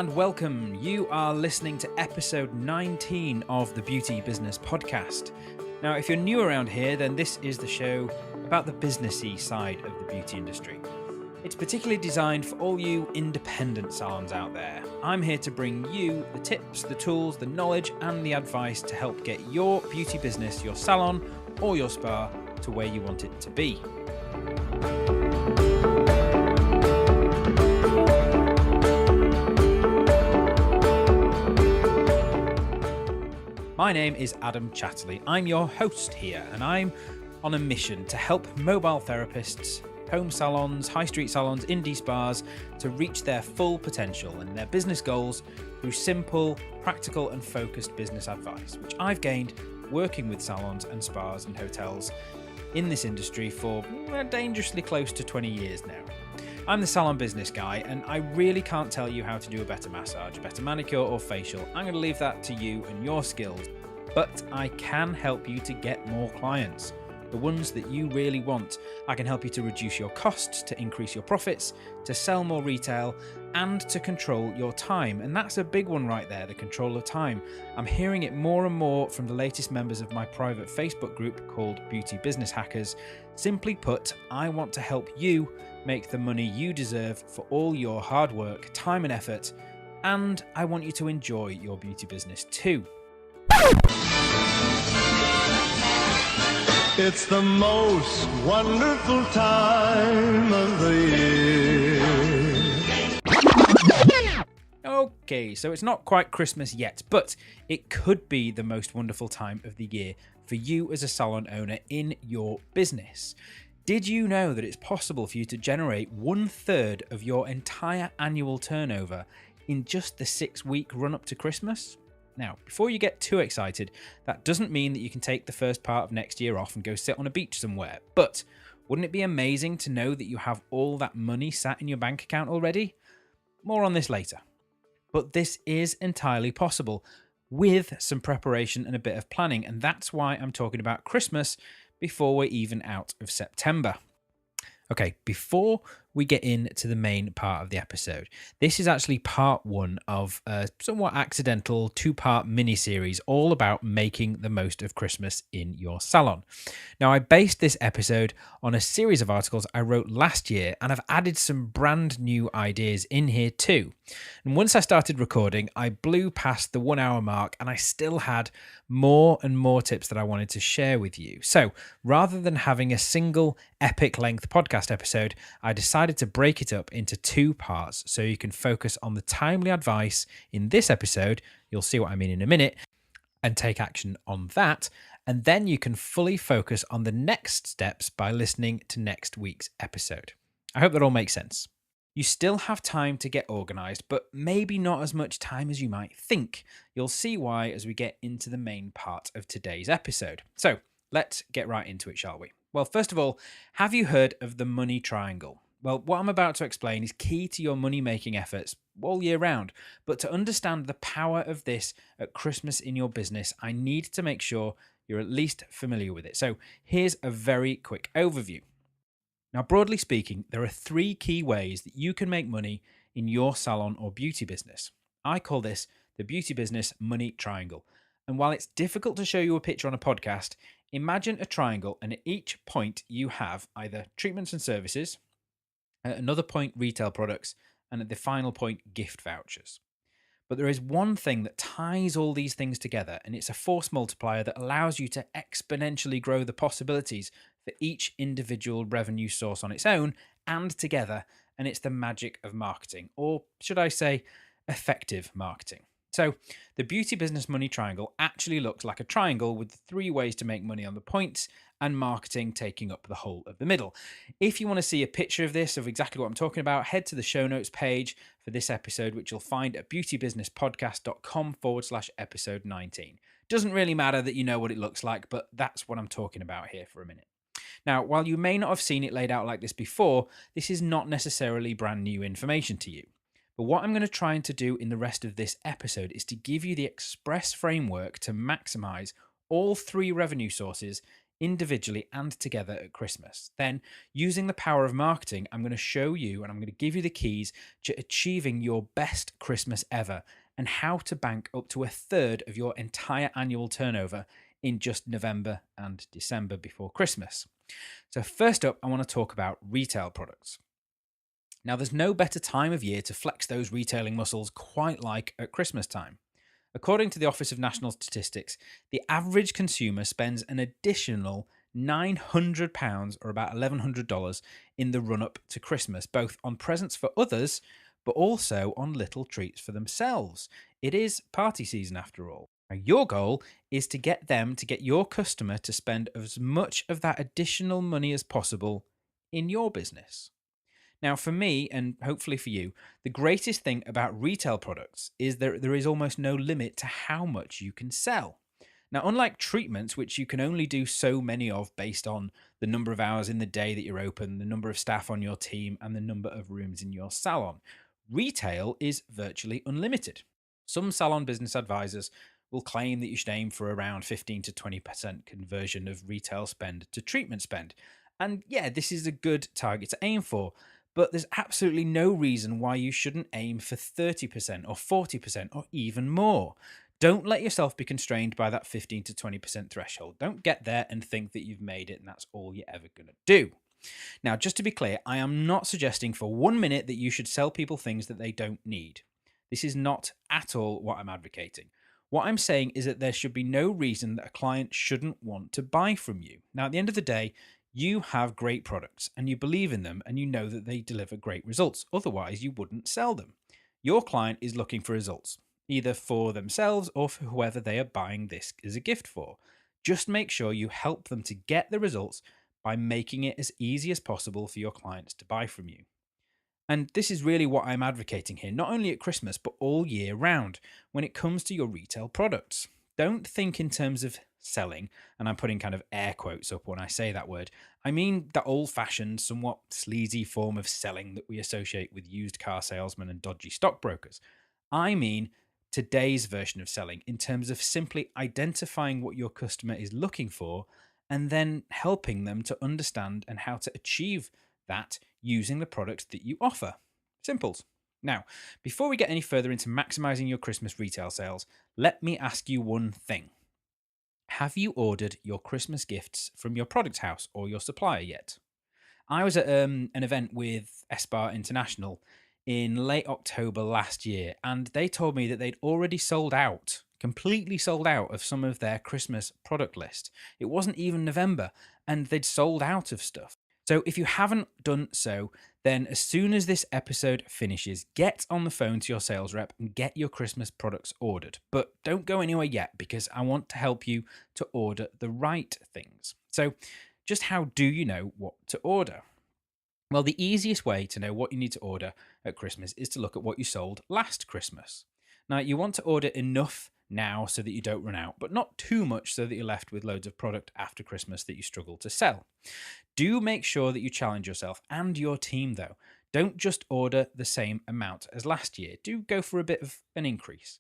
and welcome. You are listening to episode 19 of the Beauty Business Podcast. Now, if you're new around here, then this is the show about the businessy side of the beauty industry. It's particularly designed for all you independent salons out there. I'm here to bring you the tips, the tools, the knowledge, and the advice to help get your beauty business, your salon, or your spa to where you want it to be. My name is Adam Chatterley. I'm your host here, and I'm on a mission to help mobile therapists, home salons, high street salons, indie spas to reach their full potential and their business goals through simple, practical and focused business advice, which I've gained working with salons and spas and hotels in this industry for dangerously close to 20 years now. I'm the salon business guy, and I really can't tell you how to do a better massage, better manicure or facial. I'm going to leave that to you and your skills. But I can help you to get more clients, the ones that you really want. I can help you to reduce your costs, to increase your profits, to sell more retail, and to control your time. And that's a big one right there, the control of time. I'm hearing it more and more from the latest members of my private Facebook group called Beauty Business Hackers. Simply put, I want to help you make the money you deserve for all your hard work, time and effort, and I want you to enjoy your beauty business too. It's the most wonderful time of the year. Okay, so it's not quite Christmas yet, but it could be the most wonderful time of the year for you as a salon owner in your business. Did you know that it's possible for you to generate 1/3 of your entire annual turnover in just the 6-week run up to Christmas? Now, before you get too excited, that doesn't mean that you can take the first part of next year off and go sit on a beach somewhere. But wouldn't it be amazing to know that you have all that money sat in your bank account already? More on this later. But this is entirely possible with some preparation and a bit of planning, and that's why I'm talking about Christmas before we're even out of September. Okay, before we get into the main part of the episode, this is actually part one of a somewhat accidental 2-part mini-series all about making the most of Christmas in your salon. Now, I based this episode on a series of articles I wrote last year, and I've added some brand new ideas in here too. And once I started recording, I blew past the 1-hour mark, and I still had more and more tips that I wanted to share with you. So rather than having a single epic length podcast episode, I decided to break it up into 2 parts so you can focus on the timely advice in this episode, you'll see what I mean in a minute, and take action on that, and then you can fully focus on the next steps by listening to next week's episode. I hope that all makes sense. You still have time to get organised, but maybe not as much time as you might think. You'll see why as we get into the main part of today's episode. So let's get right into it, shall we? Well, first of all, have you heard of the money triangle? Well, what I'm about to explain is key to your money-making efforts all year round. But to understand the power of this at Christmas in your business, I need to make sure you're at least familiar with it. So here's a very quick overview. Now, broadly speaking, there are 3 key ways that you can make money in your salon or beauty business. I call this the beauty business money triangle. And while it's difficult to show you a picture on a podcast, imagine a triangle, and at each point you have either treatments and services, at another point retail products, and at the final point gift vouchers. But there is one thing that ties all these things together, and it's a force multiplier that allows you to exponentially grow the possibilities for each individual revenue source on its own and together, and it's the magic of marketing, or should I say effective marketing. So the beauty business money triangle actually looks like a triangle with 3 ways to make money on the points and marketing taking up the whole of the middle. If you want to see a picture of this, of exactly what I'm talking about, head to the show notes page for this episode, which you'll find at beautybusinesspodcast.com/episode 19. Doesn't really matter that you know what it looks like, but that's what I'm talking about here for a minute. Now, while you may not have seen it laid out like this before, this is not necessarily brand new information to you. But what I'm going to try to do in the rest of this episode is to give you the express framework to maximize all 3 revenue sources individually and together at Christmas. Then, using the power of marketing, I'm going to show you and I'm going to give you the keys to achieving your best Christmas ever and how to bank up to a third of your entire annual turnover in just November and December before Christmas. So, first up, I want to talk about retail products. Now, there's no better time of year to flex those retailing muscles quite like at Christmas time. According to the Office of National Statistics, the average consumer spends an additional £900 or about $1,100 in the run up to Christmas, both on presents for others, but also on little treats for themselves. It is party season after all. Now, your goal is to get your customer to spend as much of that additional money as possible in your business. Now, for me, and hopefully for you, the greatest thing about retail products is that there is almost no limit to how much you can sell. Now, unlike treatments, which you can only do so many of based on the number of hours in the day that you're open, the number of staff on your team, and the number of rooms in your salon, retail is virtually unlimited. Some salon business advisors will claim that you should aim for around 15 to 20% conversion of retail spend to treatment spend. And yeah, this is a good target to aim for. But there's absolutely no reason why you shouldn't aim for 30% or 40% or even more. Don't let yourself be constrained by that 15 to 20% threshold. Don't get there and think that you've made it and that's all you're ever going to do. Now, just to be clear, I am not suggesting for 1 minute that you should sell people things that they don't need. This is not at all what I'm advocating. What I'm saying is that there should be no reason that a client shouldn't want to buy from you. Now, at the end of the day, you have great products and you believe in them and you know that they deliver great results. Otherwise, you wouldn't sell them. Your client is looking for results, either for themselves or for whoever they are buying this as a gift for. Just make sure you help them to get the results by making it as easy as possible for your clients to buy from you. And this is really what I'm advocating here, not only at Christmas, but all year round when it comes to your retail products. Don't think in terms of selling, and I'm putting kind of air quotes up when I say that word. I mean that old-fashioned, somewhat sleazy form of selling that we associate with used car salesmen and dodgy stockbrokers. I mean today's version of selling in terms of simply identifying what your customer is looking for and then helping them to understand and how to achieve that using the products that you offer. Simples. Now, before we get any further into maximizing your Christmas retail sales, let me ask you one thing. Have you ordered your Christmas gifts from your product house or your supplier yet? I was at an event with Espar International in late October last year, and they told me that they'd already sold out, completely sold out of some of their Christmas product list. It wasn't even November, and they'd sold out of stuff. So if you haven't done so, then as soon as this episode finishes, get on the phone to your sales rep and get your Christmas products ordered. But don't go anywhere yet because I want to help you to order the right things. So just how do you know what to order? Well, the easiest way to know what you need to order at Christmas is to look at what you sold last Christmas. Now, you want to order enough now so that you don't run out, but not too much so that you're left with loads of product after Christmas that you struggle to sell. Do make sure that you challenge yourself and your team, though. Don't just order the same amount as last year. Do go for a bit of an increase.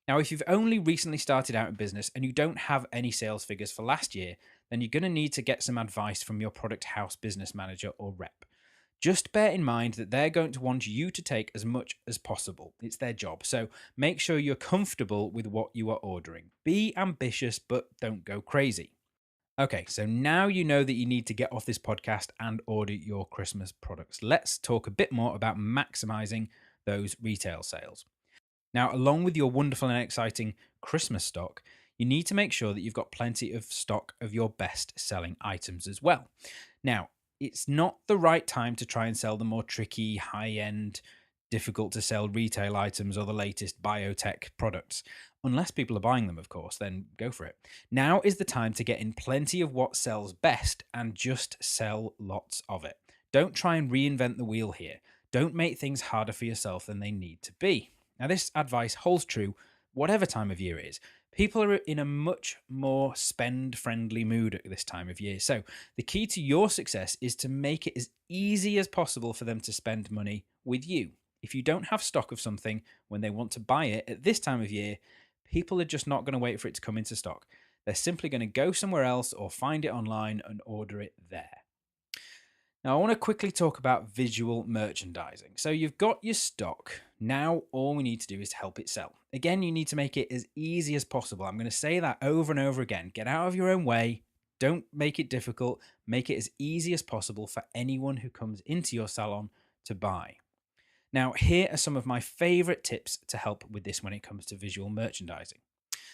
Now, if you've only recently started out in business and you don't have any sales figures for last year, then you're going to need to get some advice from your product house business manager or rep. Just bear in mind that they're going to want you to take as much as possible. It's their job. So make sure you're comfortable with what you are ordering. Be ambitious, but don't go crazy. Okay, so now you know that you need to get off this podcast and order your Christmas products. Let's talk a bit more about maximizing those retail sales. Now, along with your wonderful and exciting Christmas stock, you need to make sure that you've got plenty of stock of your best selling items as well. Now, it's not the right time to try and sell the more tricky, high-end, difficult to sell retail items or the latest biotech products. Unless people are buying them, of course, then go for it. Now is the time to get in plenty of what sells best and just sell lots of it. Don't try and reinvent the wheel here. Don't make things harder for yourself than they need to be. Now, this advice holds true whatever time of year it is. People are in a much more spend-friendly mood at this time of year. So the key to your success is to make it as easy as possible for them to spend money with you. If you don't have stock of something when they want to buy it at this time of year, people are just not going to wait for it to come into stock. They're simply going to go somewhere else or find it online and order it there. Now, I want to quickly talk about visual merchandising. So you've got your stock. Now, all we need to do is help it sell. Again, you need to make it as easy as possible. I'm going to say that over and over again. Get out of your own way. Don't make it difficult. Make it as easy as possible for anyone who comes into your salon to buy. Now, here are some of my favorite tips to help with this when it comes to visual merchandising.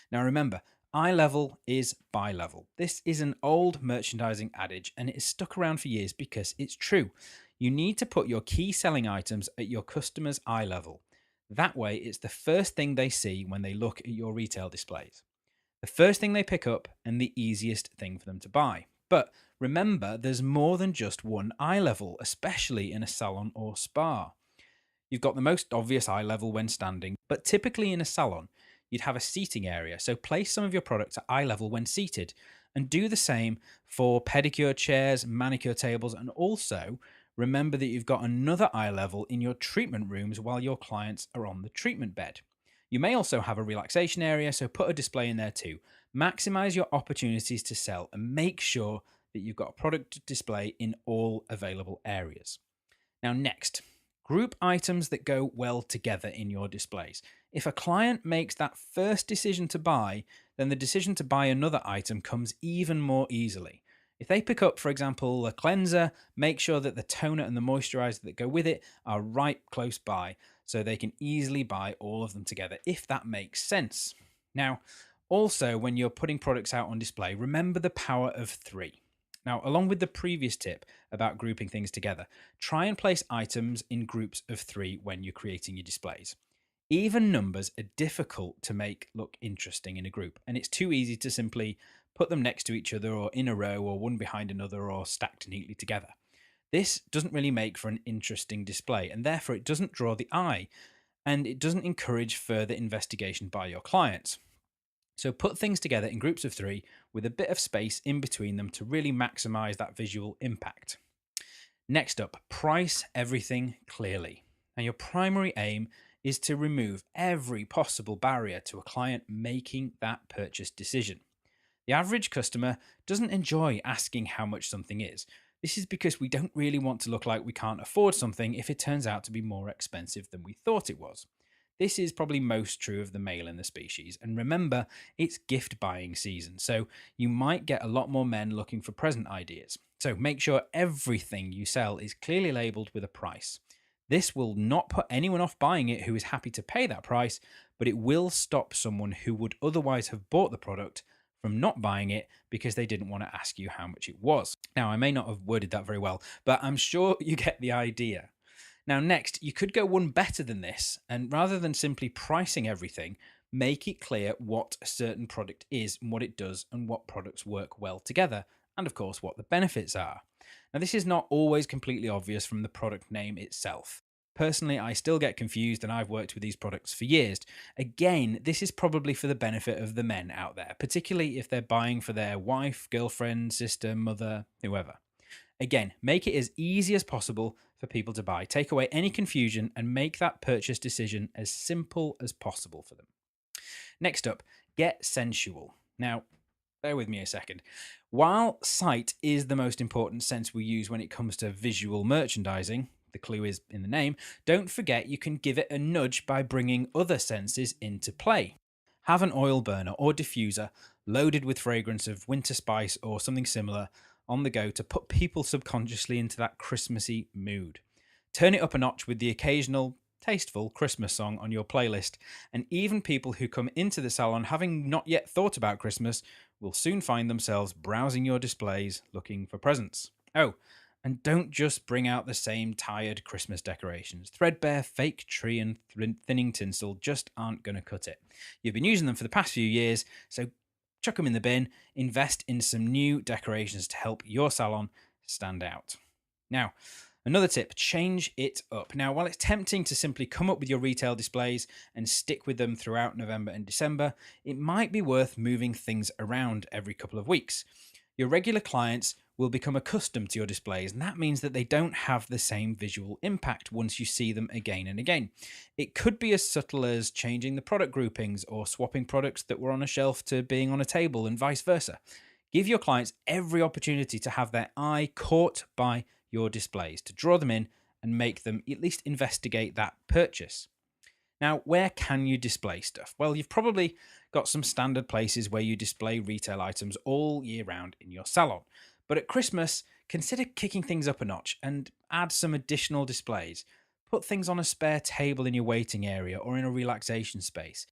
Now, remember, eye level is buy level. This is an old merchandising adage and it has stuck around for years because it's true. You need to put your key selling items at your customer's eye level. That way, it's the first thing they see when they look at your retail displays. The first thing they pick up and the easiest thing for them to buy. But remember, there's more than just one eye level, especially in a salon or spa. You've got the most obvious eye level when standing, but typically in a salon, you'd have a seating area, so place some of your products at eye level when seated, and do the same for pedicure chairs, manicure tables, and also remember that you've got another eye level in your treatment rooms while your clients are on the treatment bed. You may also have a relaxation area, so put a display in there too. Maximize your opportunities to sell and make sure that you've got a product display in all available areas. Now next, group items that go well together in your displays. If a client makes that first decision to buy, then the decision to buy another item comes even more easily. If they pick up, for example, a cleanser, make sure that the toner and the moisturizer that go with it are right close by so they can easily buy all of them together, if that makes sense. Now, also, when you're putting products out on display, remember the power of 3. Now, along with the previous tip about grouping things together, try and place items in groups of 3 when you're creating your displays. Even numbers are difficult to make look interesting in a group, and it's too easy to simply put them next to each other or in a row or one behind another or stacked neatly together. This doesn't really make for an interesting display, and therefore it doesn't draw the eye, and it doesn't encourage further investigation by your clients. So put things together in groups of 3 with a bit of space in between them to really maximize that visual impact. Next up, price everything clearly. Now, your primary aim is to remove every possible barrier to a client making that purchase decision. The average customer doesn't enjoy asking how much something is. This is because we don't really want to look like we can't afford something if it turns out to be more expensive than we thought it was. This is probably most true of the male in the species, and remember, it's gift buying season, so you might get a lot more men looking for present ideas. So make sure everything you sell is clearly labelled with a price. This will not put anyone off buying it who is happy to pay that price, but it will stop someone who would otherwise have bought the product from not buying it because they didn't want to ask you how much it was. Now, I may not have worded that very well, but I'm sure you get the idea. Now, next, you could go one better than this, and rather than simply pricing everything, make it clear what a certain product is and what it does and what products work well together, and of course, what the benefits are. Now, this is not always completely obvious from the product name itself. Personally, I still get confused and I've worked with these products for years. Again, this is probably for the benefit of the men out there, particularly if they're buying for their wife, girlfriend, sister, mother, whoever. Again, make it as easy as possible for people to buy. Take away any confusion and make that purchase decision as simple as possible for them. Next up, get sensual. Now, bear with me a second. While sight is the most important sense we use when it comes to visual merchandising, the clue is in the name, don't forget you can give it a nudge by bringing other senses into play. Have an oil burner or diffuser loaded with fragrance of winter spice or something similar on the go to put people subconsciously into that Christmassy mood. Turn it up a notch with the occasional tasteful Christmas song on your playlist, and even people who come into the salon having not yet thought about Christmas will soon find themselves browsing your displays looking for presents. Oh, and don't just bring out the same tired Christmas decorations. Threadbare, fake tree and thinning tinsel just aren't going to cut it. You've been using them for the past few years, so chuck them in the bin. Invest in some new decorations to help your salon stand out. Now, another tip, change it up. Now, while it's tempting to simply come up with your retail displays and stick with them throughout November and December, it might be worth moving things around every couple of weeks. Your regular clients will become accustomed to your displays, and that means that they don't have the same visual impact once you see them again and again. It could be as subtle as changing the product groupings or swapping products that were on a shelf to being on a table and vice versa. Give your clients every opportunity to have their eye caught by your displays, to draw them in and make them at least investigate that purchase. Now, where can you display stuff? Well, you've probably got some standard places where you display retail items all year round in your salon. But at Christmas, consider kicking things up a notch and add some additional displays. Put things on a spare table in your waiting area or in a relaxation space.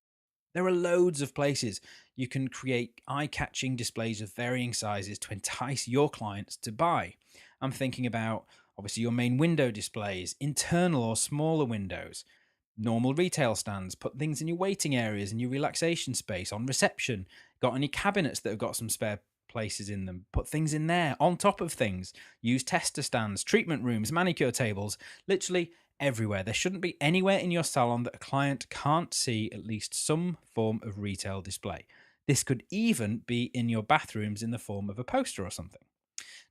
There are loads of places you can create eye-catching displays of varying sizes to entice your clients to buy. I'm thinking about, obviously, your main window displays, internal or smaller windows, normal retail stands, put things in your waiting areas, in your relaxation space, on reception, got any cabinets that have got some spare places in them, put things in there, on top of things, use tester stands, treatment rooms, manicure tables, literally everywhere. There shouldn't be anywhere in your salon that a client can't see at least some form of retail display. This could even be in your bathrooms in the form of a poster or something.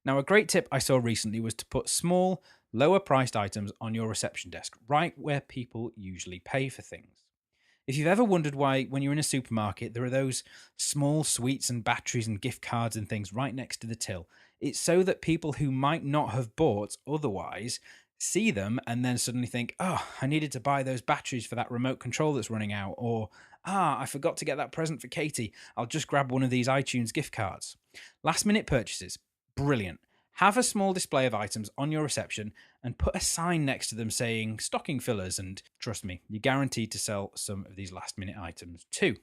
Now, a great tip I saw recently was to put small, lower priced items on your reception desk, right where people usually pay for things. If you've ever wondered why, when you're in a supermarket, there are those small sweets and batteries and gift cards and things right next to the till, it's so that people who might not have bought otherwise see them and then suddenly think, oh, I needed to buy those batteries for that remote control that's running out, or I forgot to get that present for Katie. I'll just grab one of these iTunes gift cards. Last minute purchases. Brilliant. Have a small display of items on your reception and put a sign next to them saying stocking fillers, and trust me, you're guaranteed to sell some of these last minute items too.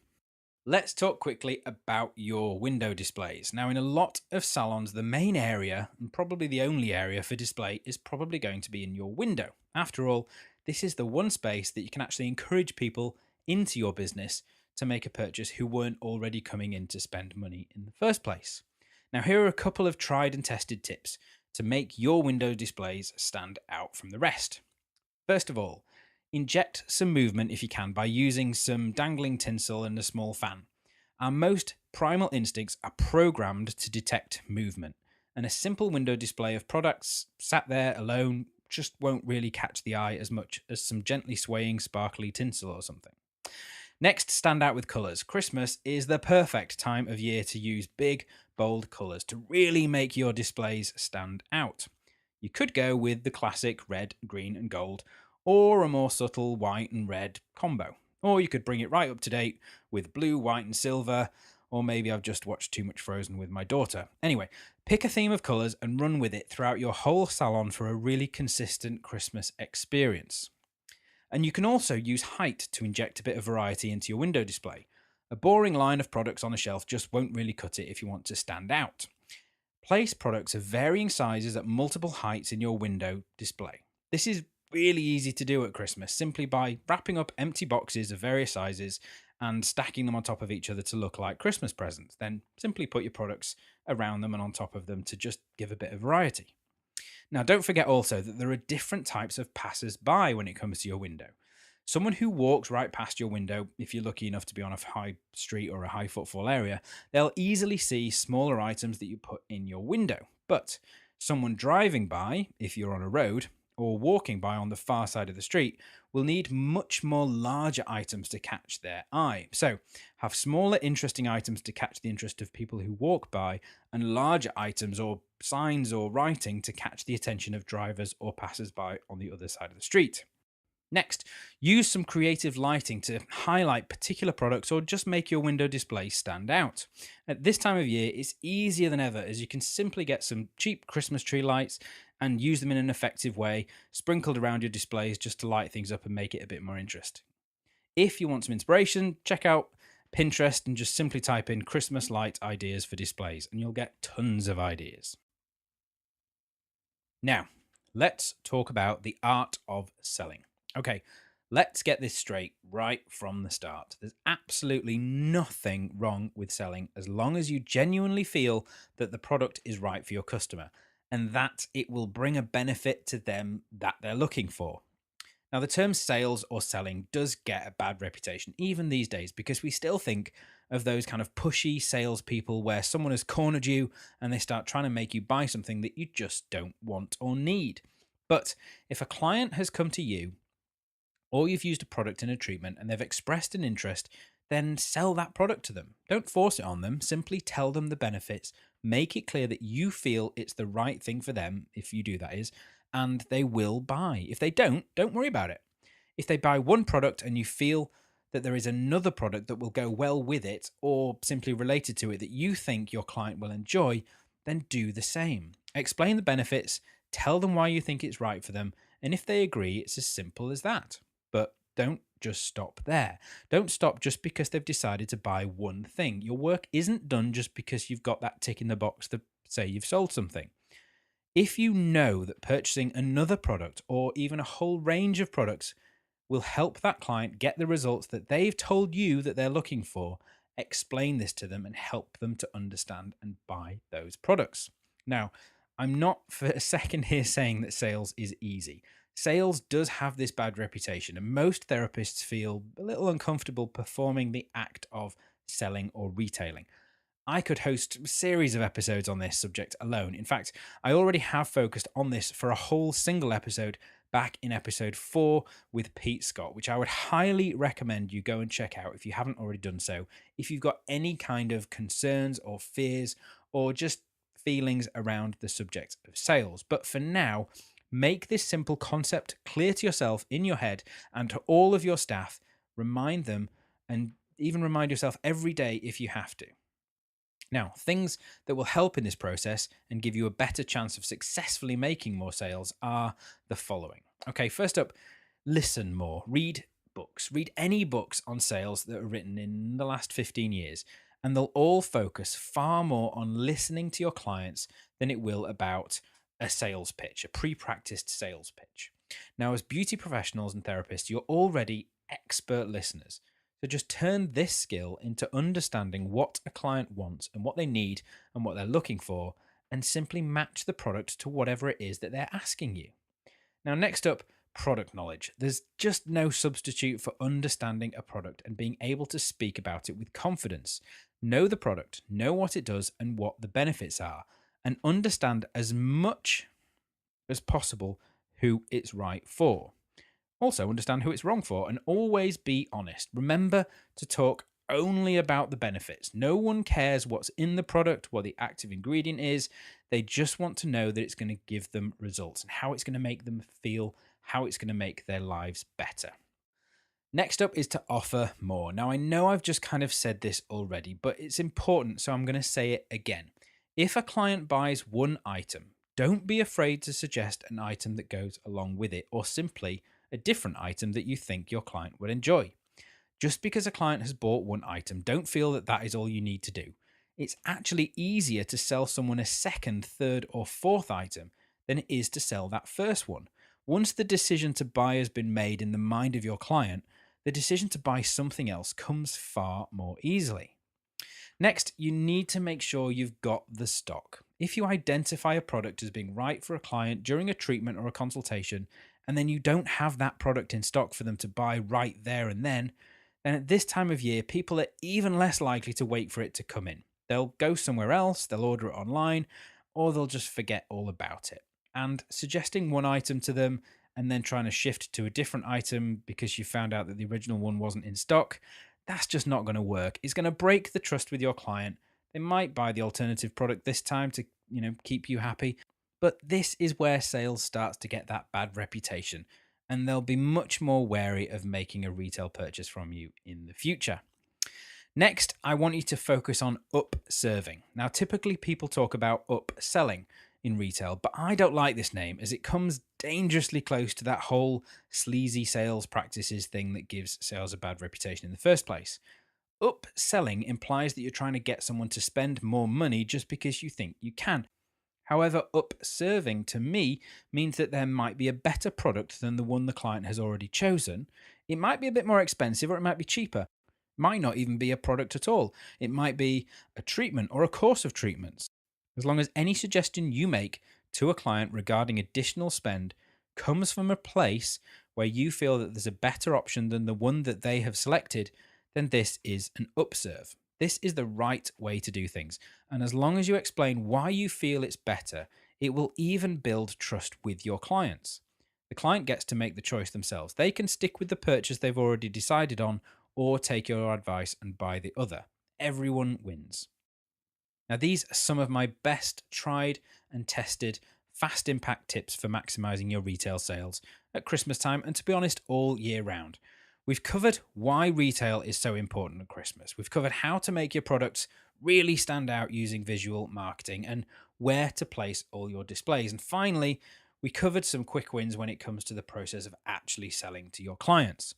Let's talk quickly about your window displays. Now, in a lot of salons, the main area, and probably the only area for display, is probably going to be in your window. After all, this is the one space that you can actually encourage people into your business to make a purchase who weren't already coming in to spend money in the first place. Now, here are a couple of tried and tested tips to make your window displays stand out from the rest. First of all, inject some movement if you can by using some dangling tinsel and a small fan. Our most primal instincts are programmed to detect movement, and a simple window display of products sat there alone just won't really catch the eye as much as some gently swaying sparkly tinsel or something. Next, stand out with colours. Christmas is the perfect time of year to use big, bold colours to really make your displays stand out. You could go with the classic red, green and gold, or a more subtle white and red combo. Or you could bring it right up to date with blue, white and silver, or maybe I've just watched too much Frozen with my daughter. Anyway, pick a theme of colours and run with it throughout your whole salon for a really consistent Christmas experience. And you can also use height to inject a bit of variety into your window display. A boring line of products on a shelf just won't really cut it if you want to stand out. Place products of varying sizes at multiple heights in your window display. This is really easy to do at Christmas, simply by wrapping up empty boxes of various sizes and stacking them on top of each other to look like Christmas presents. Then simply put your products around them and on top of them to just give a bit of variety. Now, don't forget also that there are different types of passers-by when it comes to your window. Someone who walks right past your window, if you're lucky enough to be on a high street or a high footfall area, they'll easily see smaller items that you put in your window. But someone driving by, if you're on a road, or walking by on the far side of the street, will need much more larger items to catch their eye. So have smaller, interesting items to catch the interest of people who walk by, and larger items or signs or writing to catch the attention of drivers or passers-by on the other side of the street. Next, use some creative lighting to highlight particular products or just make your window display stand out. At this time of year, it's easier than ever, as you can simply get some cheap Christmas tree lights and use them in an effective way, sprinkled around your displays just to light things up and make it a bit more interesting. If you want some inspiration, check out Pinterest and just simply type in Christmas light ideas for displays and you'll get tons of ideas. Now, let's talk about the art of selling. Okay, let's get this straight right from the start. There's absolutely nothing wrong with selling as long as you genuinely feel that the product is right for your customer and that it will bring a benefit to them that they're looking for. Now, the term sales or selling does get a bad reputation, even these days, because we still think of those kind of pushy salespeople where someone has cornered you and they start trying to make you buy something that you just don't want or need. But if a client has come to you, or you've used a product in a treatment and they've expressed an interest, then sell that product to them. Don't force it on them. Simply tell them the benefits. Make it clear that you feel it's the right thing for them, if you do, that is, and they will buy. If they don't worry about it. If they buy one product and you feel that there is another product that will go well with it or simply related to it that you think your client will enjoy, then do the same. Explain the benefits, tell them why you think it's right for them, and if they agree, it's as simple as that. But don't just stop there. Don't stop just because they've decided to buy one thing. Your work isn't done just because you've got that tick in the box to say you've sold something. If you know that purchasing another product or even a whole range of products will help that client get the results that they've told you that they're looking for, explain this to them and help them to understand and buy those products. Now, I'm not for a second here saying that sales is easy. Sales does have this bad reputation, and most therapists feel a little uncomfortable performing the act of selling or retailing. I could host a series of episodes on this subject alone. In fact, I already have focused on this for a whole single episode back in episode 4 with Pete Scott, which I would highly recommend you go and check out if you haven't already done so. If you've got any kind of concerns or fears or just feelings around the subject of sales. But for now, make this simple concept clear to yourself in your head and to all of your staff. Remind them and even remind yourself every day if you have to. Now, things that will help in this process and give you a better chance of successfully making more sales are the following. Okay, first up, listen more. Read books. Read any books on sales that are written in the last 15 years, and they'll all focus far more on listening to your clients than it will about a sales pitch, a pre-practiced sales pitch. Now, as beauty professionals and therapists, you're already expert listeners. So just turn this skill into understanding what a client wants and what they need and what they're looking for, and simply match the product to whatever it is that they're asking you. Now, next up, product knowledge. There's just no substitute for understanding a product and being able to speak about it with confidence. Know the product, know what it does and what the benefits are, and understand as much as possible who it's right for. Also, understand who it's wrong for, and always be honest. Remember to talk only about the benefits. No one cares what's in the product, what the active ingredient is. They just want to know that it's going to give them results and how it's going to make them feel, how it's going to make their lives better. Next up is to offer more. Now, I know I've just kind of said this already, but it's important, so I'm going to say it again. If a client buys one item, don't be afraid to suggest an item that goes along with it, or simply a different item that you think your client would enjoy. Just because a client has bought one item, don't feel that that is all you need to do. It's actually easier to sell someone a second, third, or fourth item than it is to sell that first one. Once the decision to buy has been made in the mind of your client, the decision to buy something else comes far more easily. Next, you need to make sure you've got the stock. If you identify a product as being right for a client during a treatment or a consultation, and then you don't have that product in stock for them to buy right there and then at this time of year, people are even less likely to wait for it to come in. They'll go somewhere else, they'll order it online, or they'll just forget all about it. And suggesting one item to them and then trying to shift to a different item because you found out that the original one wasn't in stock, that's just not going to work. It's going to break the trust with your client. They might buy the alternative product this time to, keep you happy. But this is where sales starts to get that bad reputation, and they'll be much more wary of making a retail purchase from you in the future. Next, I want you to focus on upserving. Now, typically people talk about upselling in retail, but I don't like this name as it comes dangerously close to that whole sleazy sales practices thing that gives sales a bad reputation in the first place. Upselling implies that you're trying to get someone to spend more money just because you think you can. However, upserving to me means that there might be a better product than the one the client has already chosen. It might be a bit more expensive, or it might be cheaper. It might not even be a product at all. It might be a treatment or a course of treatments. As long as any suggestion you make to a client regarding additional spend comes from a place where you feel that there's a better option than the one that they have selected, then this is an upserve. This is the right way to do things, and as long as you explain why you feel it's better, it will even build trust with your clients. The client gets to make the choice themselves. They can stick with the purchase they've already decided on or take your advice and buy the other. Everyone wins. Now, these are some of my best tried and tested fast impact tips for maximizing your retail sales at Christmas time and, to be honest, all year round. We've covered why retail is so important at Christmas. We've covered how to make your products really stand out using visual marketing and where to place all your displays. And finally, we covered some quick wins when it comes to the process of actually selling to your clients.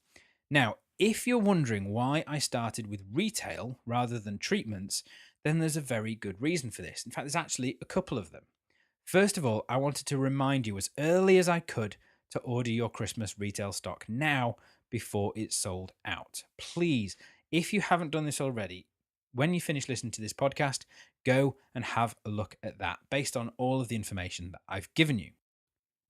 Now, if you're wondering why I started with retail rather than treatments, then there's a very good reason for this. In fact, there's actually a couple of them. First of all, I wanted to remind you as early as I could to order your Christmas retail stock now before it's sold out. Please, if you haven't done this already, when you finish listening to this podcast, go and have a look at that based on all of the information that I've given you.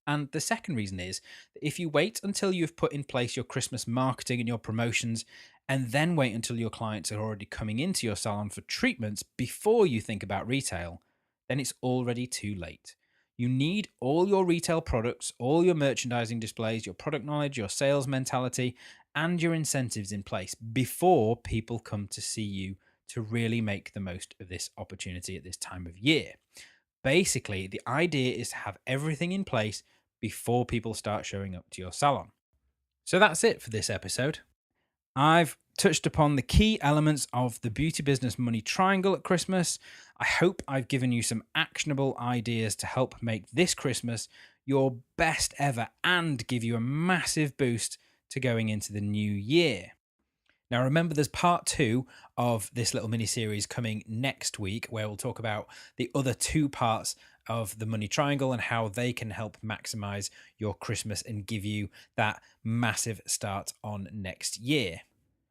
And the second reason is that if you wait until you've put in place your Christmas marketing and your promotions, and then wait until your clients are already coming into your salon for treatments before you think about retail, then it's already too late. You need all your retail products, all your merchandising displays, your product knowledge, your sales mentality, and your incentives in place before people come to see you to really make the most of this opportunity at this time of year. Basically, the idea is to have everything in place before people start showing up to your salon. So that's it for this episode. I've touched upon the key elements of the beauty business money triangle at Christmas. I hope I've given you some actionable ideas to help make this Christmas your best ever and give you a massive boost to going into the new year. Now, remember, there's part 2 of this little mini series coming next week, where we'll talk about the other 2 parts of the money triangle and how they can help maximize your Christmas and give you that massive start on next year.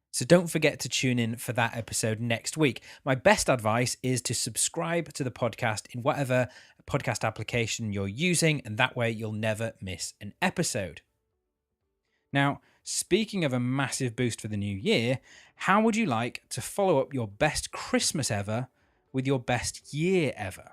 So don't forget to tune in for that episode next week. My best advice is to subscribe to the podcast in whatever podcast application you're using, and that way you'll never miss an episode. Now, speaking of a massive boost for the new year, how would you like to follow up your best Christmas ever with your best year ever?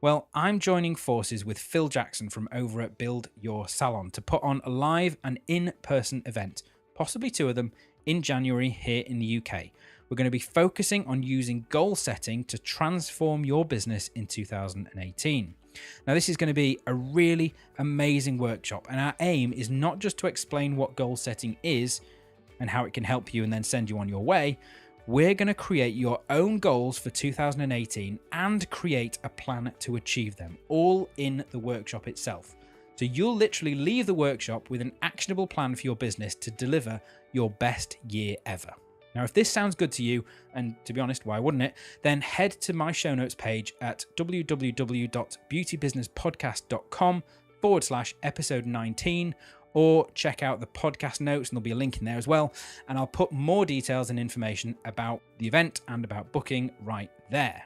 Well, I'm joining forces with Phil Jackson from over at Build Your Salon to put on a live and in-person event, possibly 2 of them, in January here in the UK. We're going to be focusing on using goal setting to transform your business in 2018. Now, this is going to be a really amazing workshop, and our aim is not just to explain what goal setting is and how it can help you and then send you on your way. We're going to create your own goals for 2018 and create a plan to achieve them, all in the workshop itself. So you'll literally leave the workshop with an actionable plan for your business to deliver your best year ever. Now, if this sounds good to you, and to be honest, why wouldn't it, then head to my show notes page at www.beautybusinesspodcast.com/episode 19, or check out the podcast notes and there'll be a link in there as well. And I'll put more details and information about the event and about booking right there.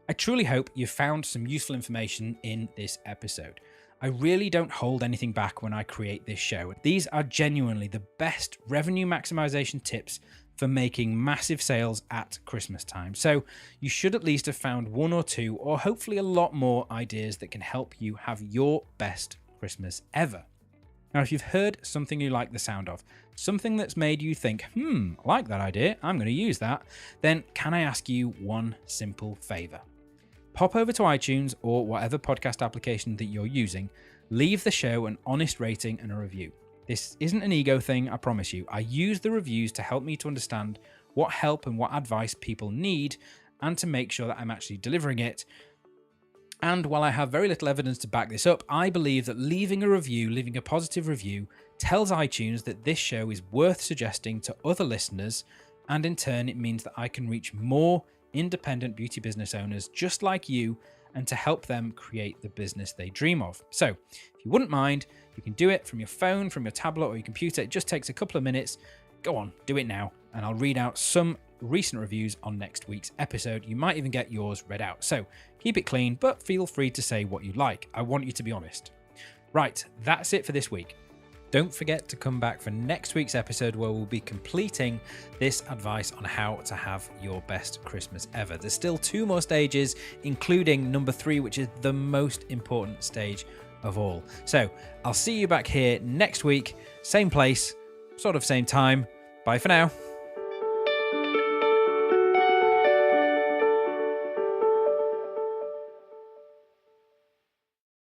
I truly hope you found some useful information in this episode. I really don't hold anything back when I create this show. These are genuinely the best revenue maximization tips for making massive sales at Christmas time. So you should at least have found 1 or 2, or hopefully a lot more ideas that can help you have your best Christmas ever. Now, if you've heard something you like the sound of, something that's made you think, I like that idea, I'm going to use that, then can I ask you one simple favor? Pop over to iTunes or whatever podcast application that you're using, leave the show an honest rating and a review. This isn't an ego thing, I promise you. I use the reviews to help me to understand what help and what advice people need and to make sure that I'm actually delivering it. And while I have very little evidence to back this up, I believe that leaving a positive review, tells iTunes that this show is worth suggesting to other listeners, and in turn it means that I can reach more independent beauty business owners just like you and to help them create the business they dream of. So if you wouldn't mind, you can do it from your phone, from your tablet or your computer. It just takes a couple of minutes. Go on, do it now, and I'll read out some recent reviews on next week's episode. You might even get yours read out. So keep it clean, but feel free to say what you like. I want you to be honest. Right, that's it for this week. Don't forget to come back for next week's episode where we'll be completing this advice on how to have your best Christmas ever. There's still 2 more stages, including number 3, which is the most important stage of all. So I'll see you back here next week, same place, sort of same time. Bye for now.